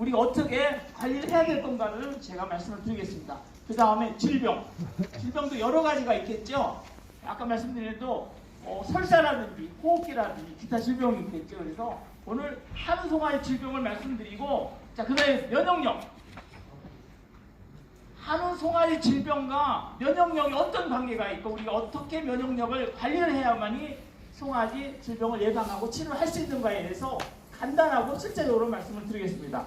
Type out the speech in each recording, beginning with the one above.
우리가 어떻게 관리를 해야 될 건가를 제가 말씀을 드리겠습니다. 그 다음에 질병. 질병도 여러 가지가 있겠죠. 아까 말씀드린 대로 설사라든지 호흡기라든지 기타 질병이 있겠죠. 그래서 오늘 한 송아지 질병을 말씀드리고, 자, 그 다음에 면역력. 한우 송아지 질병과 면역력이 어떤 관계가 있고 우리가 어떻게 면역력을 관리를 해야만이 송아지 질병을 예방하고 치료할 수 있는가에 대해서 간단하고 실제적으로 말씀을 드리겠습니다.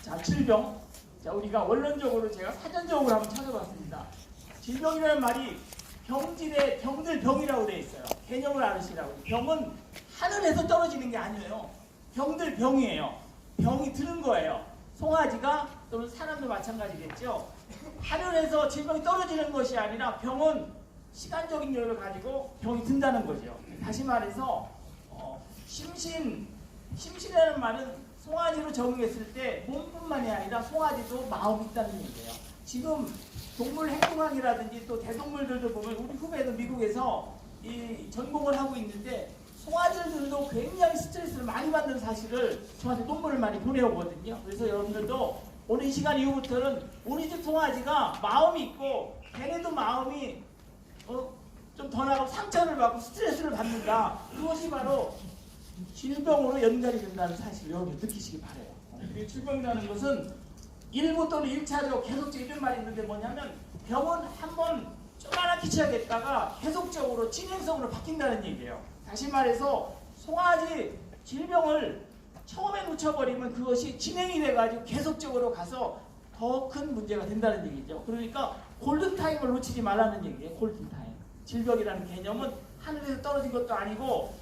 자, 질병. 자, 우리가 원론적으로 제가 사전적으로 한번 찾아봤습니다. 질병이라는 말이 병질의 병들 병이라고 되어 있어요. 개념을 알으시라고. 병은 하늘에서 떨어지는 게 아니에요. 병들 병이에요. 병이 드는 거예요. 송아지가 또는 사람도 마찬가지겠죠. 하늘에서 질병이 떨어지는 것이 아니라 병은 시간적인 여유를 가지고 병이 든다는 거죠. 다시 말해서 심신이라는 말은 송아지로 적용했을 때 몸뿐만이 아니라 송아지도 마음이 있다는 얘기예요. 지금 동물 행동학이라든지 또 대동물들도 보면 우리 후배도 미국에서 이 전공을 하고 있는데 송아지들도 굉장히 스트레스를 많이 받는 사실을 저한테 논문을 많이 보내오거든요. 그래서 여러분들도 오늘 이 시간 이후부터는 우리 집 송아지가 마음이 있고 걔네도 마음이 좀 더 나고 상처를 받고 스트레스를 받는다. 그것이 바로 질병으로 연결이 된다는 사실을 여러분 느끼시기 바라요. 질병이라는 것은 일부 또는 1차적으로 계속적으로 이런 말이 있는데 뭐냐면 병은 한번 조그맣게 치야겠다가 계속적으로 진행성으로 바뀐다는 얘기예요. 다시 말해서 송아지 질병을 처음에 놓쳐버리면 그것이 진행이 돼가지고 계속적으로 가서 더 큰 문제가 된다는 얘기죠. 그러니까 골든타임을 놓치지 말라는 얘기예요. 골든타임. 질병이라는 개념은 하늘에서 떨어진 것도 아니고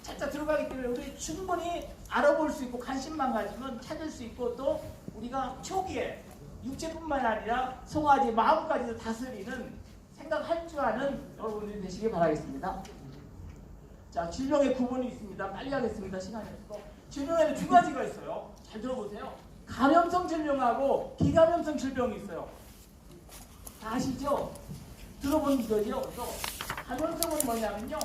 살짝 들어가기 때문에 우리 충분히 알아볼 수 있고 관심만 가지면 찾을 수 있고 또 우리가 초기에 육체뿐만 아니라 송아지 마음까지도 다스리는 생각할 줄 아는 여러분들이 되시길 바라겠습니다. 자, 질병의 구분이 있습니다. 빨리 하겠습니다. 시간이 없어. 질병에는 두 가지가 있어요. 잘 들어보세요. 감염성 질병하고 비감염성 질병이 있어요. 다 아시죠? 들어본 거죠? 그래서 감염성은 뭐냐면요.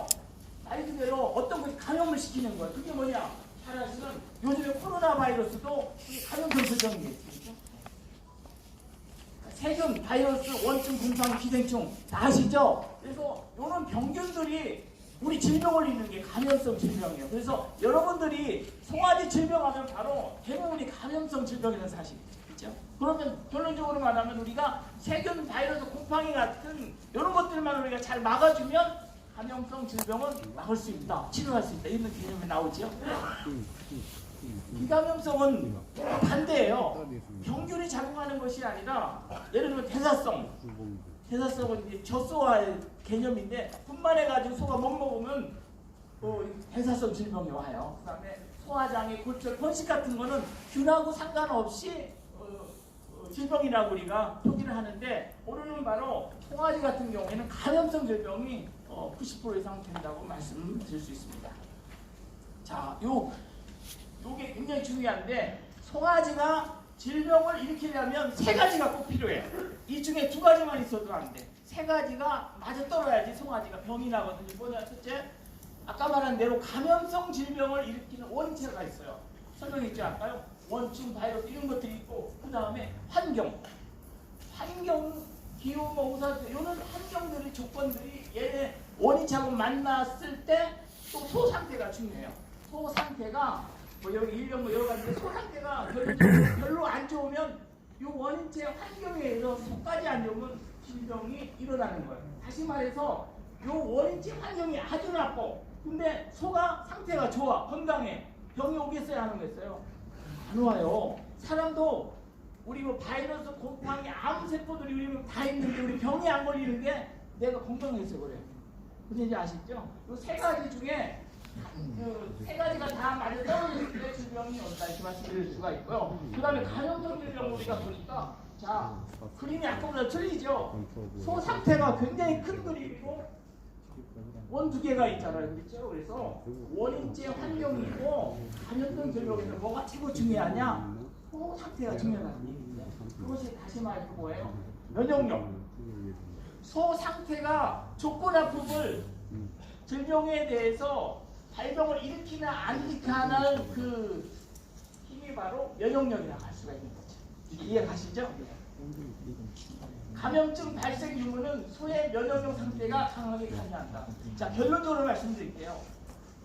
말 그대로 어떤 것이 감염을 시키는 거예요. 그게 뭐냐? 잘 아시는 요즘에 코로나 바이러스도 감염성 질병이겠죠. 세균, 바이러스, 원충, 군상, 기생충 다 아시죠? 그래서 이런 병균들이 우리 질병을 일으키는 게 감염성 질병이에요. 그래서 여러분들이 송아지 질병하면 바로 대부분이 감염성 질병이라는 사실이죠. 그러면 결론적으로 말하면 우리가 세균, 바이러스, 곰팡이 같은 이런 것들만 우리가 잘 막아주면 감염성 질병은 막을 수 있다, 치료할 수 있다 이런 개념이 나오죠. 비감염성은 반대예요. 병균이 작용하는 것이 아니라 예를 들면 대사성은 이제 젖소화의 개념인데 분만해가지고 소가 못 먹으면 대사성 질병이 와요. 그 다음에 소화장애, 골절, 번식 같은 거는 균하고 상관없이 질병이라고 우리가 표기를 하는데 오늘은 바로 송아지 같은 경우에는 감염성 질병이 90% 이상 된다고 말씀드릴 수 있습니다. 자, 요게 굉장히 중요한데 송아지가 질병을 일으키려면 세 가지가 꼭 필요해요. 이 중에 두 가지만 있어도 안 돼. 세 가지가 맞아떨어야지 송아지가 병이 나거든요. 뭐냐? 첫째, 아까 말한 대로 감염성 질병을 일으키는 원인체가 있어요. 설명했죠 아까요? 원충, 바이러스 이런 것들이 있고 그 다음에 환경, 기후, 우산 이런 환경들이 조건들이 얘네 원인체하고 만났을 때 또 소 상태가 중요해요. 소 상태가 여기 일병 여러 가지인데 소 상태가 별로 안 좋으면 이 원인체 환경에 의해서 소까지 안 좋으면 질병이 일어나는 거예요. 다시 말해서 이 원인체 환경이 아주 나쁘고 근데 소가 상태가 좋아, 건강해. 병이 오겠어요, 안 오겠어요? 안 와요. 사람도 우리 바이러스, 곰팡이, 암세포들이 우리 다 있는데 우리 병이 안 걸리는 게 내가 건강해서 그래요. 근데 이제 아시죠? 이 세 가지 중에 세 가지가 다 맞아 떨어질 때 질병이 온다 이렇게 말씀드릴 수가 있고요. 그 다음에 감염성 질병 우리가 보니까 자 그림이 아까보다 틀리죠. 소 상태가 굉장히 큰 그림이고 원 두 개가 있잖아요. 그렇죠? 그래서 원인체 환경이 있고 감염성 질병에서 뭐가 최고 중요하냐? 소 상태가 중요하다는 얘기입니다. 그것이 다시 말해서 뭐예요? 면역력. 소 상태가 조건 합법을 질병에 대해서 발병을 일으키나 안 일으키는 그 힘이 바로 면역력이라고 할 수가 있는 거죠. 이해 가시죠? 감염증 발생 유무는 소의 면역력 상태가 강하게 관여한다. 자, 결론적으로 말씀드릴게요.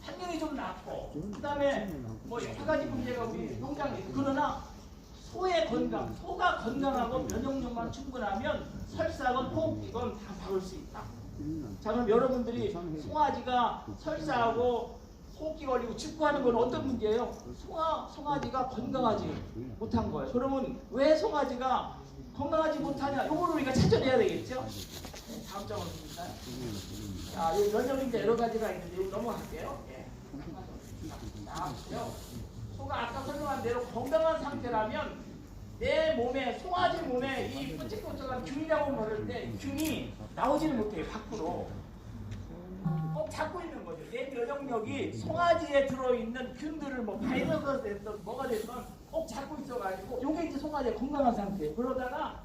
환경이 좀 낮고, 그 다음에 뭐 여러 가지 문제가 우리 농장에 있고, 그러나 소의 건강, 소가 건강하고 면역력만 충분하면 설사건 혹 이건 다 막을 수 있다. 자, 그럼 여러분들이 송아지가 설사하고 호흡기 걸리고 죽고하는 건 어떤 문제예요? 송아지가 건강하지 못한 거예요. 그러면 왜 송아지가 건강하지 못하냐? 이걸 우리가 찾아내야 되겠죠? 네, 다음 장으로 볼까요? 자, 이 면역인데 여러 가지가 있는데 이거 넘어갈게요. 예. 자, 소가 아까 설명한 대로 건강한 상태라면 내 몸에, 송아지 몸에 이 끈적끈적한 균이라고 부를 때 균이 나오지는 못해요, 밖으로. 꼭 잡고 있는 거죠. 내 면역력이 송아지에 들어있는 균들을 뭐 바이러스가 됐든 뭐가 됐든 꼭 잡고 있어가지고 요게 이제 송아지의 건강한 상태예요. 그러다가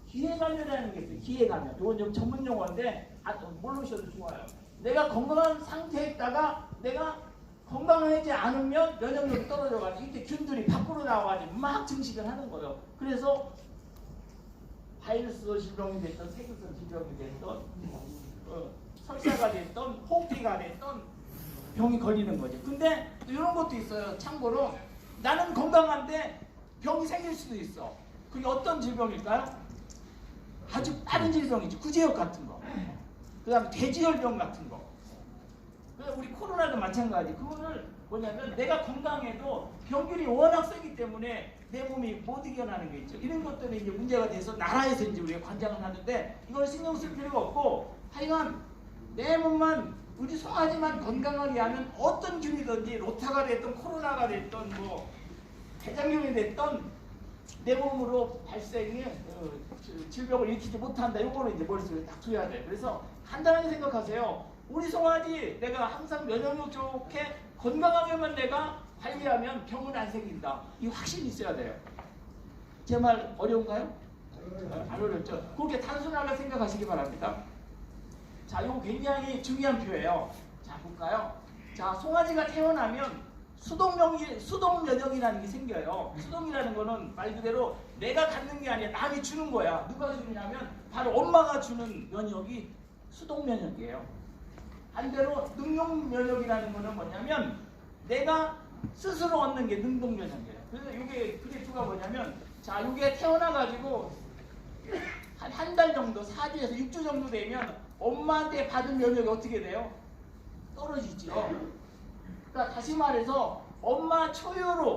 기해감염이라는 게 있어요. 기해감염. 이건 좀 전문 용어인데 모르셔도 좋아요. 내가 건강한 상태에 있다가 내가 건강하지 않으면 면역력이 떨어져가지고 이때 균들이 밖으로 나와가지고 막 증식을 하는 거예요. 그래서 바이러스 질병이 됐던 세균성 질병이 됐던 설사가 됐던 호흡기가 됐던 병이 걸리는 거죠. 근데 이런 것도 있어요. 참고로 나는 건강한데 병이 생길 수도 있어. 그게 어떤 질병일까요? 아주 빠른 질병이죠. 구제역 같은 거. 그 다음에 돼지열병 같은 거. 우리 코로나도 마찬가지. 그거를 뭐냐면 내가 건강해도 병균이 워낙 세기 때문에 내 몸이 못 이겨나는 게 있죠. 이런 것들이 이제 문제가 돼서 나라에서 이제 우리가 관장을 하는데 이걸 신경 쓸 필요가 없고 하여간 내 몸만 우리 송아지만 건강하게 하면 어떤 균이든지 로타가 됐든 코로나가 됐든 뭐 대장균이 됐든 내 몸으로 발생이 질병을 일으키지 못한다. 이거는 이제 머릿속에 딱 두어야 돼요. 그래서 간단하게 생각하세요. 우리 송아지 내가 항상 면역력 좋게 건강하게만 내가 관리하면 병은 안 생긴다. 이 확신이 있어야 돼요. 제 말 어려운가요? 안 어렵죠? 그렇게 단순하게 생각하시기 바랍니다. 자, 이거 굉장히 중요한 표예요. 자, 볼까요? 자, 송아지가 태어나면 수동 면역이라는 게 생겨요. 수동이라는 거는 말 그대로 내가 갖는 게 아니라 남이 주는 거야. 누가 주느냐면 바로 엄마가 주는 면역이 수동 면역이에요. 반대로 능동 면역이라는 거는 뭐냐면 내가 스스로 얻는 게 능동 면역이에요. 그래서 이게 그래프가 뭐냐면 자, 이게 태어나 가지고 한 달 정도, 4주에서 6주 정도 되면 엄마한테 받은 면역이 어떻게 돼요? 떨어지죠. 그러니까 다시 말해서 엄마 초유로